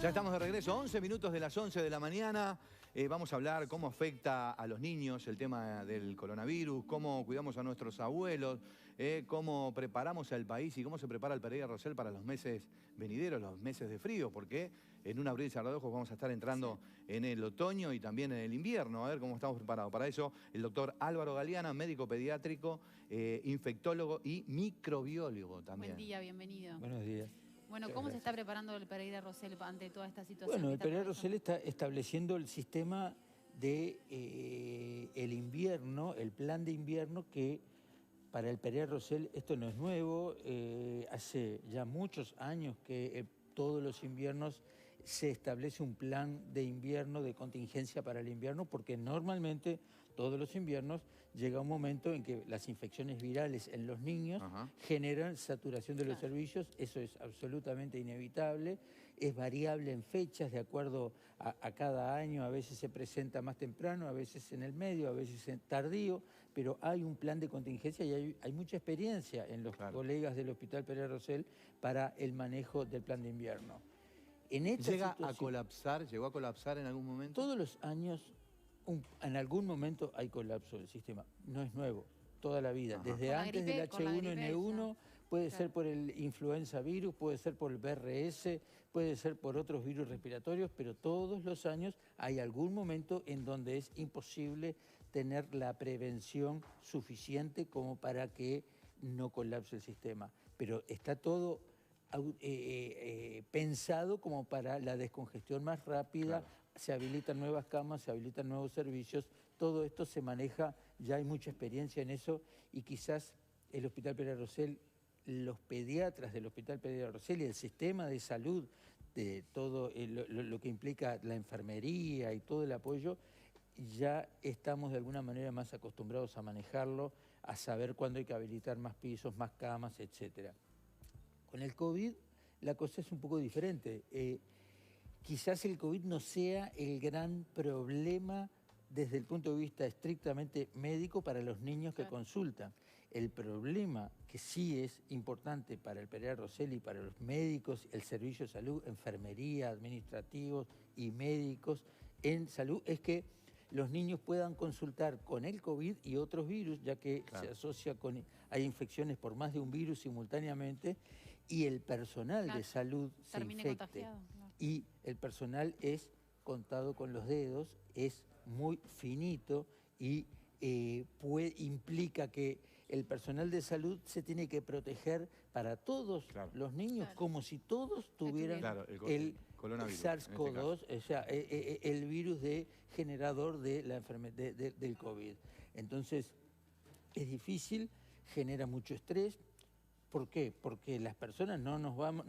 Ya estamos de regreso, 11 minutos de las 11 de la mañana. Vamos a hablar cómo afecta a los niños el tema del coronavirus, cómo cuidamos a nuestros abuelos, cómo preparamos al país y cómo se prepara el Pereira Rosell para los meses venideros, los meses de frío, porque en un abrir y cerrar de ojos vamos a estar entrando en el otoño y también en el invierno. A ver cómo estamos preparados. Para eso, el doctor Álvaro Galeana, médico pediátrico, infectólogo y microbiólogo también. Buen día, bienvenido. Buenos días. Bueno, ¿cómo se está preparando el Pereira Rosell ante toda esta situación? Bueno, el Pereira Rosell está estableciendo el sistema de el invierno, el plan de invierno que para el Pereira Rosell esto no es nuevo, hace ya muchos años que todos los inviernos se establece un plan de invierno, de contingencia para el invierno, porque normalmente todos los inviernos llega un momento en que las infecciones virales en los niños generan saturación de los servicios. Eso es absolutamente inevitable, es variable en fechas de acuerdo a cada año, a veces se presenta más temprano, a veces en el medio, a veces en tardío, pero hay un plan de contingencia y hay mucha experiencia en los colegas del Hospital Pereira Rosell para el manejo del plan de invierno. ¿Llegó a colapsar en algún momento? Todos los años, en algún momento hay colapso del sistema. No es nuevo, toda la vida. Desde antes del H1N1, puede ser por el influenza virus, puede ser por el BRS, puede ser por otros virus respiratorios, pero todos los años hay algún momento en donde es imposible tener la prevención suficiente como para que no colapse el sistema. Pero está todo pensado como para la descongestión más rápida, se habilitan nuevas camas, se habilitan nuevos servicios, todo esto se maneja, ya hay mucha experiencia en eso y quizás el Hospital Pereira Rosell, los pediatras del Hospital Pereira Rosell y el sistema de salud, de todo lo que implica la enfermería y todo el apoyo, ya estamos de alguna manera más acostumbrados a manejarlo, a saber cuándo hay que habilitar más pisos, más camas, etcétera. Con el COVID la cosa es un poco diferente. Quizás el COVID no sea el gran problema desde el punto de vista estrictamente médico para los niños que consultan. El problema que sí es importante para el Pereira Rosell y para los médicos, el servicio de salud, enfermería, administrativos y médicos en salud, es que los niños puedan consultar con el COVID y otros virus, ya que se asocia con... hay infecciones por más de un virus simultáneamente, y el personal de salud se infecte. Y el personal es contado con los dedos, es muy finito y implica que el personal de salud se tiene que proteger para todos los niños, como si todos tuvieran el SARS-CoV-2, o sea, el virus generador de la enfermedad del COVID. Entonces, es difícil, genera mucho estrés. ¿Por qué? Porque las personas no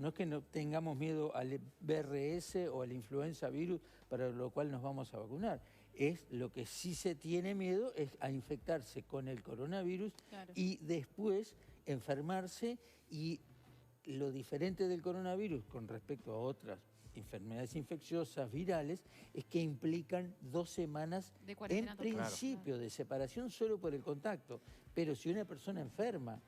es que no tengamos miedo al BRS o al influenza virus, para lo cual nos vamos a vacunar. Es lo que sí se tiene miedo es a infectarse con el coronavirus y después enfermarse. Y lo diferente del coronavirus con respecto a otras enfermedades infecciosas virales es que implican 2 semanas en principio de separación solo por el contacto. Pero si una persona enferma,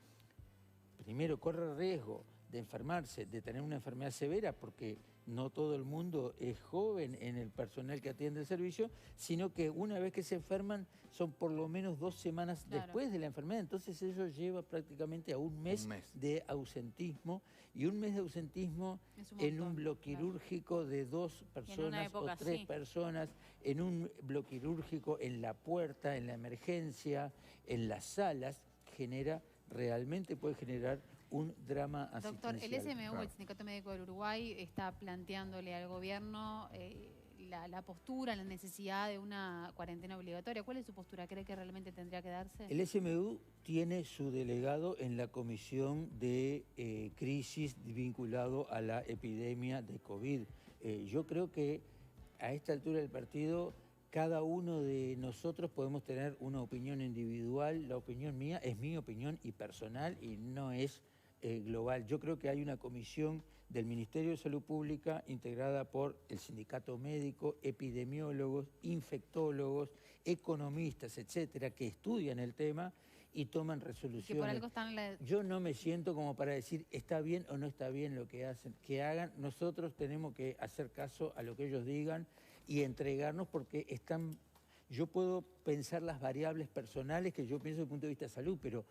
primero corre riesgo de enfermarse, de tener una enfermedad severa, porque no todo el mundo es joven en el personal que atiende el servicio, sino que una vez que se enferman son por lo menos 2 semanas después de la enfermedad. Entonces eso lleva prácticamente a un mes de ausentismo, y un mes de ausentismo en un bloquirúrgico de 2 personas o 3 personas, en un bloquirúrgico en la puerta, en la emergencia, en las salas, realmente puede generar un drama asistencial. Doctor, el SMU, el Sindicato Médico del Uruguay, está planteándole al gobierno la postura, la necesidad de una cuarentena obligatoria. ¿Cuál es su postura? ¿Cree que realmente tendría que darse? El SMU tiene su delegado en la comisión de crisis vinculado a la epidemia de COVID. Yo creo que a esta altura del partido cada uno de nosotros podemos tener una opinión individual. La opinión mía es mi opinión y personal y no es global. Yo creo que hay una comisión del Ministerio de Salud Pública integrada por el sindicato médico, epidemiólogos, infectólogos, economistas, etcétera, que estudian el tema y toman resoluciones. Y que por algo están Yo no me siento como para decir está bien o no está bien lo que hacen, que hagan. Nosotros tenemos que hacer caso a lo que ellos digan y entregarnos porque están... Yo puedo pensar las variables personales que yo pienso desde el punto de vista de salud, pero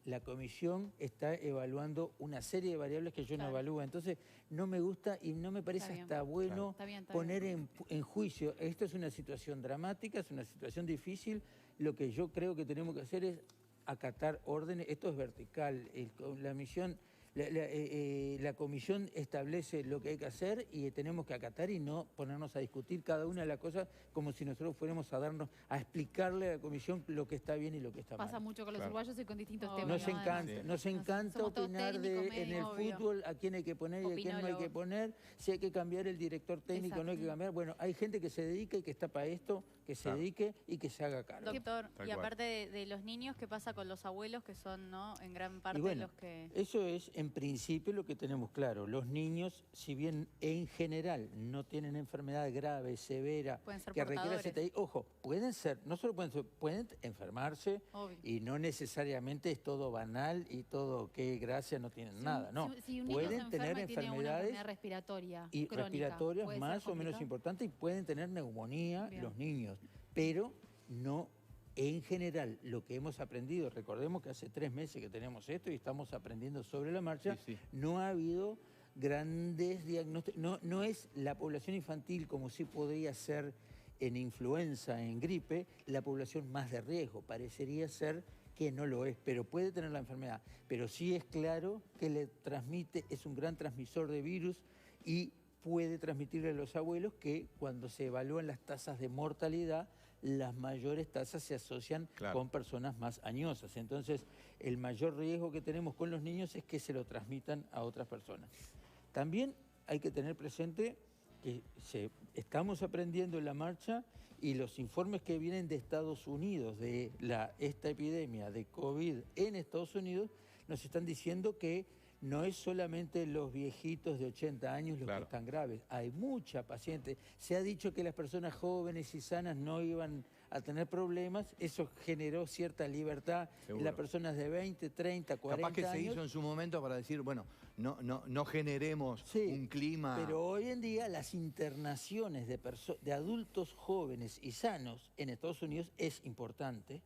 la comisión está evaluando una serie de variables que yo no evalúo. Entonces, no me gusta y no me parece hasta bueno poner en juicio. Esto es una situación dramática, es una situación difícil. Lo que yo creo que tenemos que hacer es acatar órdenes. Esto es vertical. La comisión establece lo que hay que hacer y tenemos que acatar y no ponernos a discutir cada una de las cosas como si nosotros fuéramos a explicarle a la comisión lo que está bien y lo que está mal. Pasa mucho con los uruguayos y con distintos temas. Nos encanta opinar en el fútbol a quién hay que poner y a quién no hay que poner, si hay que cambiar el director técnico o no hay que cambiar. Bueno, hay gente que se dedica y que está para esto, que se dedique y que se haga cargo. Doctor, y aparte de los niños, ¿qué pasa con los abuelos que son, ¿no?, en gran parte los que... Eso es en principio lo que tenemos claro. Los niños, si bien en general no tienen enfermedad grave, severa, que requiera CTI, ojo, pueden ser, no solo pueden ser, pueden enfermarse. Obvio. Y no necesariamente es todo banal y todo qué gracia, no tienen nada, no. Si un niño pueden tener enfermedades respiratoria y crónica, respiratorias más o menos importantes y pueden tener neumonía los niños, pero no. En general, lo que hemos aprendido, recordemos que hace 3 meses que tenemos esto y estamos aprendiendo sobre la marcha, no ha habido grandes diagnósticos, no es la población infantil como sí podría ser en influenza, en gripe, la población más de riesgo. Parecería ser que no lo es, pero puede tener la enfermedad. Pero sí es claro que le transmite, es un gran transmisor de virus y puede transmitirle a los abuelos que cuando se evalúan las tasas de mortalidad, las mayores tasas se asocian con personas más añosas. Entonces, el mayor riesgo que tenemos con los niños es que se lo transmitan a otras personas. También hay que tener presente que estamos aprendiendo en la marcha y los informes que vienen de Estados Unidos, de esta epidemia de COVID en Estados Unidos, nos están diciendo que no es solamente los viejitos de 80 años los que están graves. Hay mucha paciente. Se ha dicho que las personas jóvenes y sanas no iban a tener problemas. Eso generó cierta libertad en las personas de 20, 30, 40 años. Capaz que se hizo en su momento para decir, bueno, no generemos un clima... Pero hoy en día las internaciones de adultos jóvenes y sanos en Estados Unidos es importante.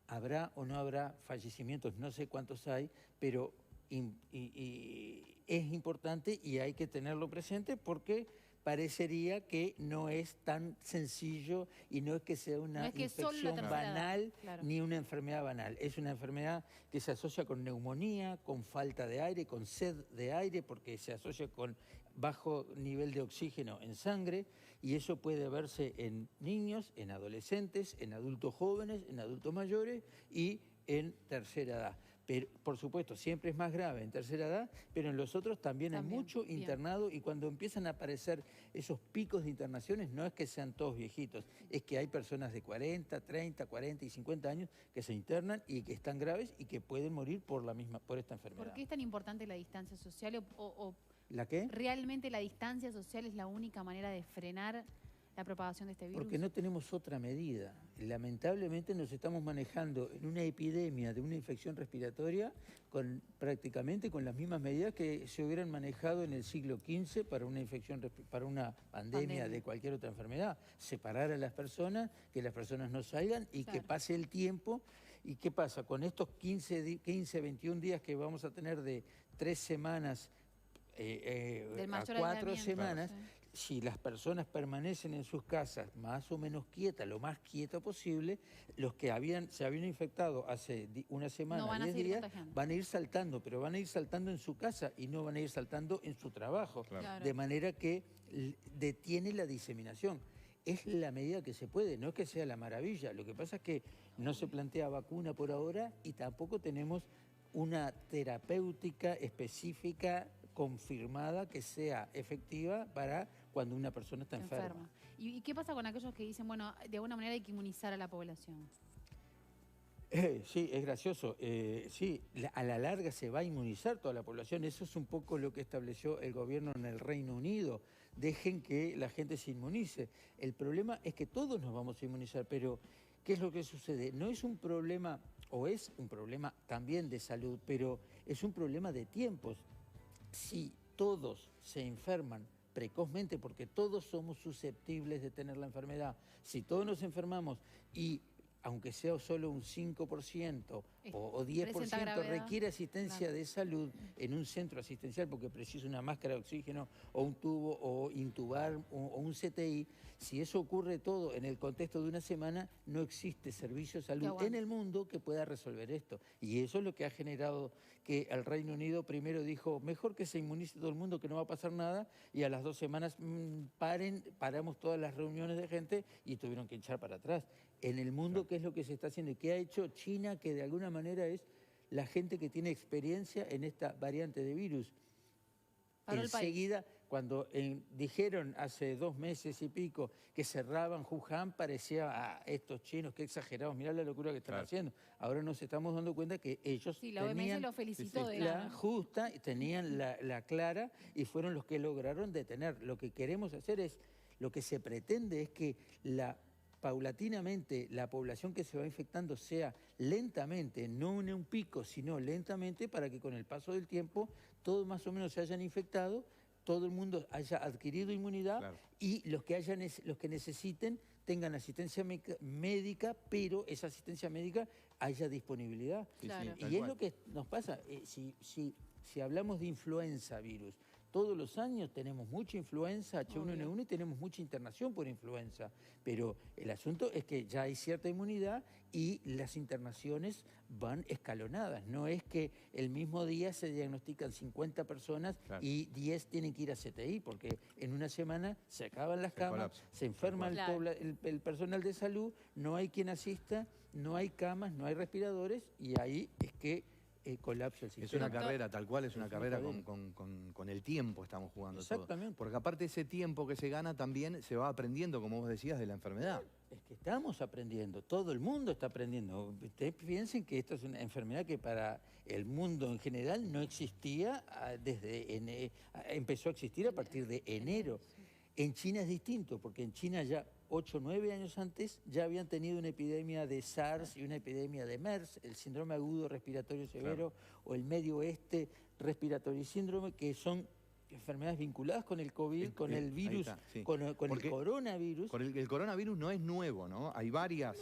Habrá o no habrá fallecimientos, no sé cuántos hay, pero... Y es importante y hay que tenerlo presente porque parecería que no es tan sencillo y no es que sea una infección banal ni una enfermedad banal. Es una enfermedad que se asocia con neumonía, con falta de aire, con sed de aire, porque se asocia con bajo nivel de oxígeno en sangre y eso puede verse en niños, en adolescentes, en adultos jóvenes, en adultos mayores y en tercera edad. Pero, por supuesto, siempre es más grave en tercera edad, pero en los otros también hay mucho internado y cuando empiezan a aparecer esos picos de internaciones no es que sean todos viejitos, es que hay personas de 40, 30, 40 y 50 años que se internan y que están graves y que pueden morir por esta enfermedad. ¿Por qué es tan importante la distancia social ¿La qué? ¿Realmente la distancia social es la única manera de frenar la propagación de este virus? Porque no tenemos otra medida. Lamentablemente nos estamos manejando en una epidemia de una infección respiratoria prácticamente con las mismas medidas que se hubieran manejado en el siglo XV para una pandemia de cualquier otra enfermedad. Separar a las personas, que las personas no salgan y que pase el tiempo. ¿Y qué pasa? Con estos 15, 21 días que vamos a tener de 3 semanas a 4 semanas, si las personas permanecen en sus casas más o menos quietas, lo más quieta posible, los que se habían infectado hace una semana, 10 días, van a ir saltando, pero van a ir saltando en su casa y no van a ir saltando en su trabajo. De manera que detiene la diseminación. Es la medida que se puede, no es que sea la maravilla. Lo que pasa es que no se plantea vacuna por ahora y tampoco tenemos una terapéutica específica confirmada que sea efectiva para cuando una persona está enferma. ¿Y qué pasa con aquellos que dicen, bueno, de alguna manera hay que inmunizar a la población? Sí, es gracioso. Sí, a la larga se va a inmunizar toda la población. Eso es un poco lo que estableció el gobierno en el Reino Unido. Dejen que la gente se inmunice. El problema es que todos nos vamos a inmunizar, pero ¿qué es lo que sucede? No es un problema o es un problema también de salud, pero es un problema de tiempos. Si todos se enferman precozmente, porque todos somos susceptibles de tener la enfermedad, si todos nos enfermamos y aunque sea solo un 5% o 10% requiere asistencia de salud en un centro asistencial porque precisa una máscara de oxígeno o un tubo o intubar o un CTI, si eso ocurre todo en el contexto de una semana, no existe servicio de salud en el mundo que pueda resolver esto. Y eso es lo que ha generado que el Reino Unido primero dijo, mejor que se inmunice todo el mundo, que no va a pasar nada, y a las 2 semanas paramos todas las reuniones de gente y tuvieron que echar para atrás. En el mundo, ¿qué es lo que se está haciendo? ¿Y qué ha hecho China? Que de alguna manera es la gente que tiene experiencia en esta variante de virus. Enseguida, cuando dijeron hace 2 meses y pico que cerraban Wuhan, parecía a estos chinos, qué exagerados, mirá la locura que están haciendo. Ahora nos estamos dando cuenta que ellos la OMS lo felicitó de la justa, tenían la clara y fueron los que lograron detener. Lo que queremos hacer es, lo que se pretende es que paulatinamente la población que se va infectando sea lentamente, no en un pico, sino lentamente, para que con el paso del tiempo todos más o menos se hayan infectado, todo el mundo haya adquirido inmunidad y los que necesiten tengan asistencia médica, pero esa asistencia médica haya disponibilidad. Y es lo que nos pasa. Si hablamos de influenza virus, todos los años tenemos mucha influenza H1N1 y tenemos mucha internación por influenza, pero el asunto es que ya hay cierta inmunidad y las internaciones van escalonadas. No es que el mismo día se diagnostican 50 personas y 10 tienen que ir a CTI, porque en una semana se acaban las camas, se enferma el personal de salud, no hay quien asista, no hay camas, no hay respiradores y ahí es que colapsa el sistema. Es una carrera, tal cual, es una carrera con el tiempo estamos jugando. Exactamente. Porque aparte ese tiempo que se gana también se va aprendiendo, como vos decías, de la enfermedad. Es que estamos aprendiendo, todo el mundo está aprendiendo. Ustedes piensen que esta es una enfermedad que para el mundo en general no existía empezó a existir a partir de enero. En China es distinto, porque en China ya 8 o 9 años antes ya habían tenido una epidemia de SARS y una epidemia de MERS, el síndrome agudo respiratorio severo o el medio oeste respiratorio síndrome, que son enfermedades vinculadas con el COVID, con el virus, con el coronavirus. El coronavirus no es nuevo, ¿no? Hay varias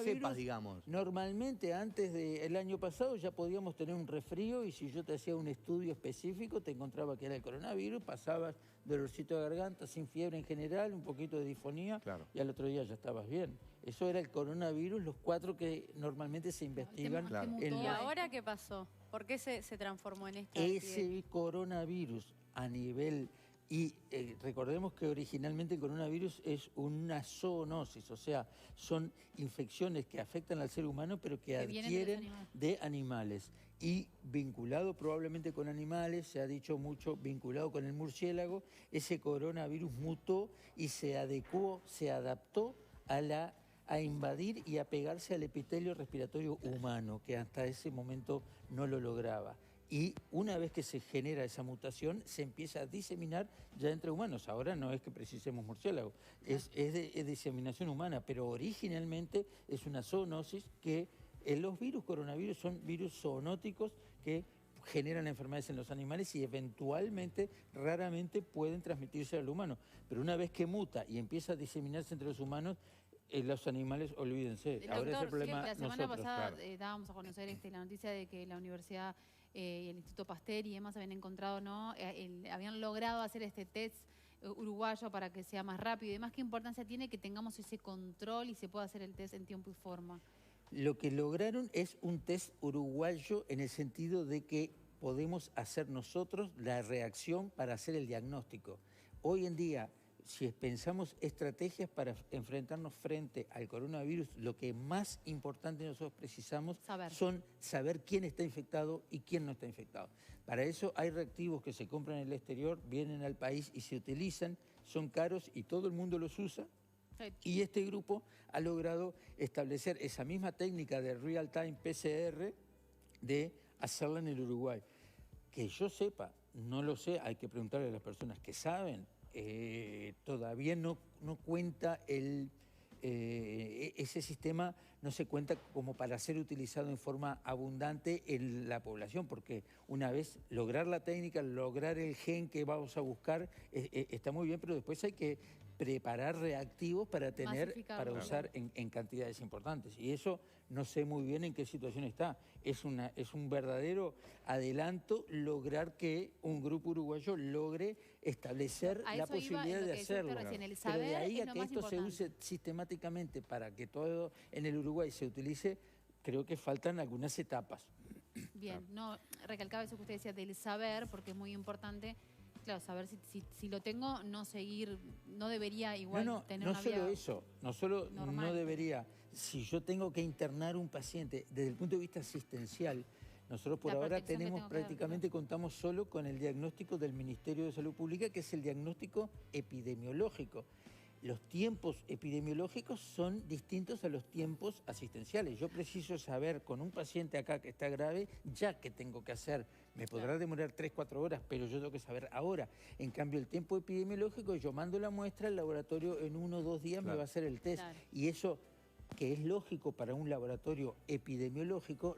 cepas, digamos. Normalmente antes del año pasado ya podíamos tener un resfrío y si yo te hacía un estudio específico te encontraba que era el coronavirus, pasabas dolorcito de garganta, sin fiebre en general, un poquito de disfonía y al otro día ya estabas bien. Eso era el coronavirus, los 4 que normalmente se investigan. ¿Y ahora qué pasó? ¿Por qué se transformó en esta? Ese coronavirus a nivel... Y recordemos que originalmente el coronavirus es una zoonosis, o sea, son infecciones que afectan al ser humano pero que adquieren de animales. Y vinculado probablemente con animales, se ha dicho mucho, vinculado con el murciélago, ese coronavirus mutó y se adecuó, se adaptó a invadir y a pegarse al epitelio respiratorio humano, que hasta ese momento no lo lograba. Y una vez que se genera esa mutación, se empieza a diseminar ya entre humanos. Ahora no es que precisemos murciélago, es de diseminación humana, pero originalmente es una zoonosis que los coronavirus son virus zoonóticos que generan enfermedades en los animales y eventualmente, raramente pueden transmitirse al humano. Pero una vez que muta y empieza a diseminarse entre los humanos, los animales, olvídense. Ahora es el problema la semana pasada dábamos a conocer la noticia de que la universidad y el Instituto Pasteur y demás habían encontrado, habían logrado hacer este test uruguayo para que sea más rápido y demás. ¿Qué importancia tiene que tengamos ese control y se pueda hacer el test en tiempo y forma? Lo que lograron es un test uruguayo en el sentido de que podemos hacer nosotros la reacción para hacer el diagnóstico. Hoy en día, si pensamos estrategias para enfrentarnos frente al coronavirus, lo que más importante nosotros precisamos son saber quién está infectado y quién no está infectado. Para eso hay reactivos que se compran en el exterior, vienen al país y se utilizan, son caros y todo el mundo los usa. Y este grupo ha logrado establecer esa misma técnica de real-time PCR de hacerla en el Uruguay. Que yo sepa, no lo sé, hay que preguntarle a las personas que saben. Todavía no cuenta ese sistema no se cuenta como para ser utilizado en forma abundante en la población, porque una vez lograr la técnica, lograr el gen que vamos a buscar, está muy bien, pero después hay que preparar reactivos para usar en cantidades importantes. Y eso no sé muy bien en qué situación está. Es un verdadero adelanto lograr que un grupo uruguayo logre establecer la posibilidad de hacerlo. Pero de ahí a que esto se use sistemáticamente para que todo en el Uruguay se utilice, creo que faltan algunas etapas. Bien, no, recalcaba eso que usted decía del saber, porque es muy importante. Claro, saber si lo tengo, no seguir, no debería igual tener una vida normal. No solo no debería. Si yo tengo que internar un paciente desde el punto de vista asistencial, nosotros por ahora contamos solo con el diagnóstico del Ministerio de Salud Pública, que es el diagnóstico epidemiológico. Los tiempos epidemiológicos son distintos a los tiempos asistenciales. Yo preciso saber con un paciente acá que está grave, ya que tengo que hacer. Me podrá demorar 3, 4 horas, pero yo tengo que saber ahora. En cambio, el tiempo epidemiológico, yo mando la muestra, el laboratorio en 1 o 2 días me va a hacer el test. Y eso, que es lógico para un laboratorio epidemiológico,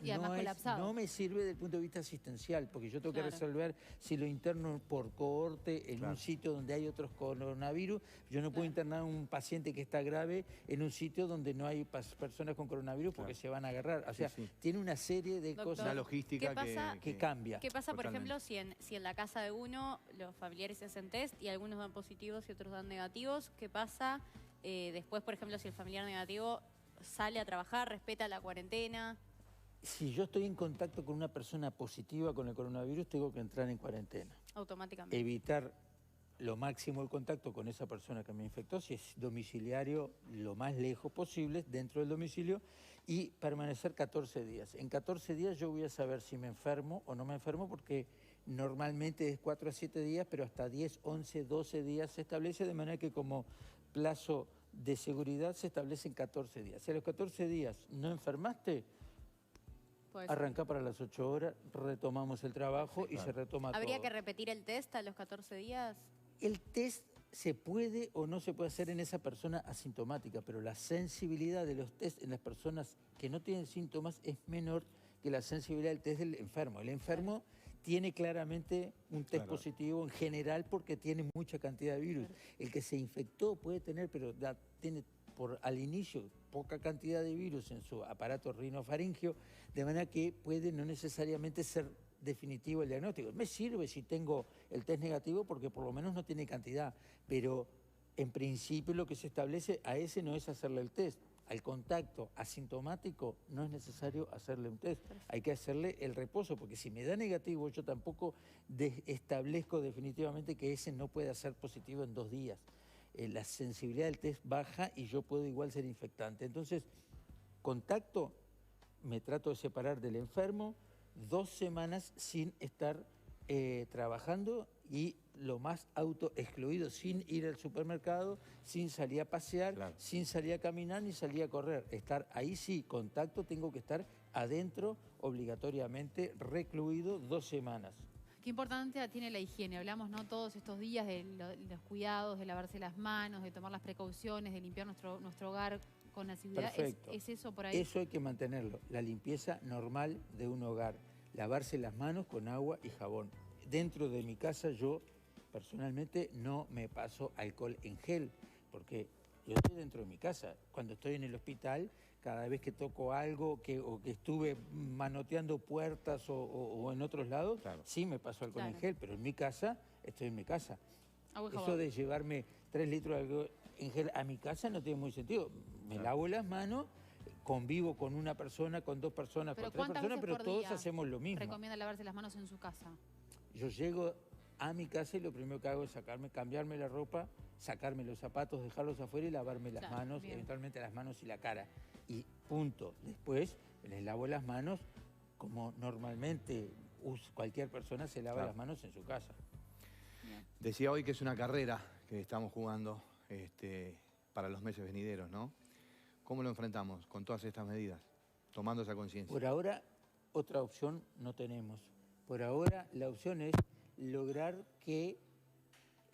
no me sirve desde el punto de vista asistencial, porque yo tengo que resolver si lo interno por cohorte en un sitio donde hay otros coronavirus. Yo no puedo internar a un paciente que está grave en un sitio donde no hay personas con coronavirus porque se van a agarrar. O sea, tiene una serie de cosas. Una logística que cambia. ¿Qué pasa, por ejemplo, si en la casa de uno los familiares se hacen test y algunos dan positivos y otros dan negativos? ¿Qué pasa después, por ejemplo, si el familiar negativo sale a trabajar, respeta la cuarentena? Si yo estoy en contacto con una persona positiva con el coronavirus, tengo que entrar en cuarentena. Automáticamente. Evitar lo máximo el contacto con esa persona que me infectó, si es domiciliario, lo más lejos posible dentro del domicilio, y permanecer 14 días. En 14 días yo voy a saber si me enfermo o no me enfermo, porque normalmente es 4 a 7 días, pero hasta 10, 11, 12 días se establece, de manera que como plazo de seguridad se establecen 14 días. Si a los 14 días no enfermaste, arrancá para las 8 horas, retomamos el trabajo y se retoma todo. ¿Habría que repetir el test a los 14 días? El test se puede o no se puede hacer en esa persona asintomática, pero la sensibilidad de los test en las personas que no tienen síntomas es menor que la sensibilidad del test del enfermo. El enfermo tiene claramente un test positivo en general porque tiene mucha cantidad de virus. El que se infectó puede tener, pero tiene al inicio poca cantidad de virus en su aparato rinofaringeo, de manera que puede no necesariamente ser definitivo el diagnóstico. Me sirve si tengo el test negativo porque por lo menos no tiene cantidad, pero en principio lo que se establece a ese no es hacerle el test. Al contacto asintomático no es necesario hacerle un test, hay que hacerle el reposo, porque si me da negativo yo tampoco establezco definitivamente que ese no puede ser positivo en 2 días. La sensibilidad del test baja y yo puedo igual ser infectante. Entonces, contacto, me trato de separar del enfermo, 2 semanas sin estar trabajando y lo más autoexcluido, sin ir al supermercado, sin salir a pasear, sin salir a caminar ni salir a correr. Estar ahí sí, contacto, tengo que estar adentro obligatoriamente, recluido 2 semanas. Qué importante tiene la higiene. Hablamos, ¿no?, todos estos días de los cuidados, de lavarse las manos, de tomar las precauciones, de limpiar nuestro hogar con asiduidad. ¿Es eso por ahí? Eso hay que mantenerlo. La limpieza normal de un hogar. Lavarse las manos con agua y jabón. Dentro de mi casa yo personalmente no me paso alcohol en gel, porque yo estoy dentro de mi casa. Cuando estoy en el hospital, cada vez que toco algo o que estuve manoteando puertas o en otros lados, sí me paso alcohol en gel, pero en mi casa, estoy en mi casa. Eso de llevarme 3 litros de alcohol en gel a mi casa no tiene muy sentido. Me lavo las manos, convivo con una persona, con 2 personas, con 3 personas, pero todos hacemos lo mismo. ¿Recomienda lavarse las manos en su casa? Yo llego a mi casa y lo primero que hago es cambiarme la ropa, sacarme los zapatos, dejarlos afuera y lavarme las manos, eventualmente las manos y la cara. Y punto. Después les lavo las manos como normalmente cualquier persona se lava las manos en su casa. Decía hoy que es una carrera que estamos jugando para los meses venideros, ¿no? ¿Cómo lo enfrentamos con todas estas medidas, tomando esa conciencia? Por ahora, otra opción no tenemos. Por ahora, la opción es lograr que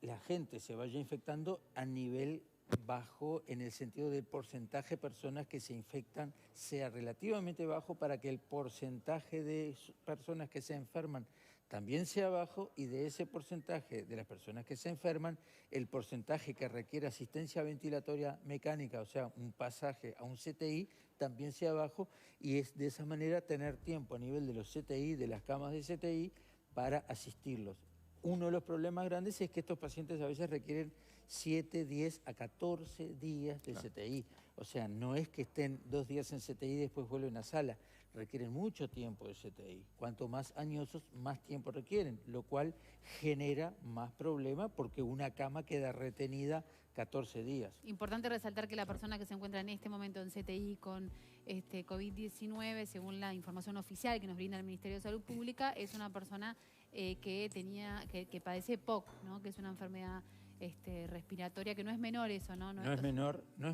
la gente se vaya infectando a nivel bajo en el sentido del porcentaje de personas que se infectan sea relativamente bajo para que el porcentaje de personas que se enferman también sea bajo y de ese porcentaje de las personas que se enferman, el porcentaje que requiere asistencia ventilatoria mecánica, o sea, un pasaje a un CTI, también sea bajo y es de esa manera tener tiempo a nivel de los CTI, de las camas de CTI, para asistirlos. Uno de los problemas grandes es que estos pacientes a veces requieren 7, 10 a 14 días de CTI. O sea, no es que estén 2 días en CTI y después vuelven a sala. Requieren mucho tiempo de CTI. Cuanto más añosos, más tiempo requieren, lo cual genera más problemas porque una cama queda retenida 14 días. Importante resaltar que la persona que se encuentra en este momento en CTI con COVID-19, según la información oficial que nos brinda el Ministerio de Salud Pública, es una persona que padece POC, ¿no? Que es una enfermedad respiratoria, que no es menor eso, ¿no? No es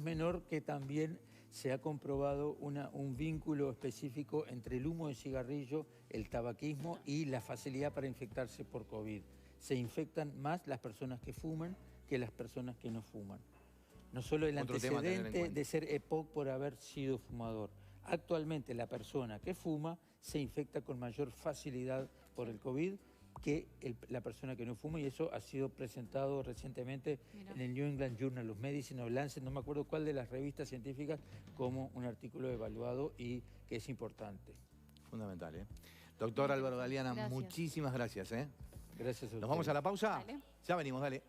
menor que también se ha comprobado un vínculo específico entre el humo de cigarrillo, el tabaquismo y la facilidad para infectarse por COVID. Se infectan más las personas que fuman que las personas que no fuman. No solo el antecedente de ser EPOC por haber sido fumador. Actualmente la persona que fuma se infecta con mayor facilidad por el COVID que la persona que no fuma, y eso ha sido presentado recientemente en el New England Journal of Medicine o Lancet, no me acuerdo cuál de las revistas científicas, como un artículo evaluado y que es importante. Fundamental, ¿eh? Doctor Álvaro Galeana, muchísimas gracias, ¿eh? Gracias a usted. ¿Nos vamos a la pausa? Dale. Ya venimos, dale.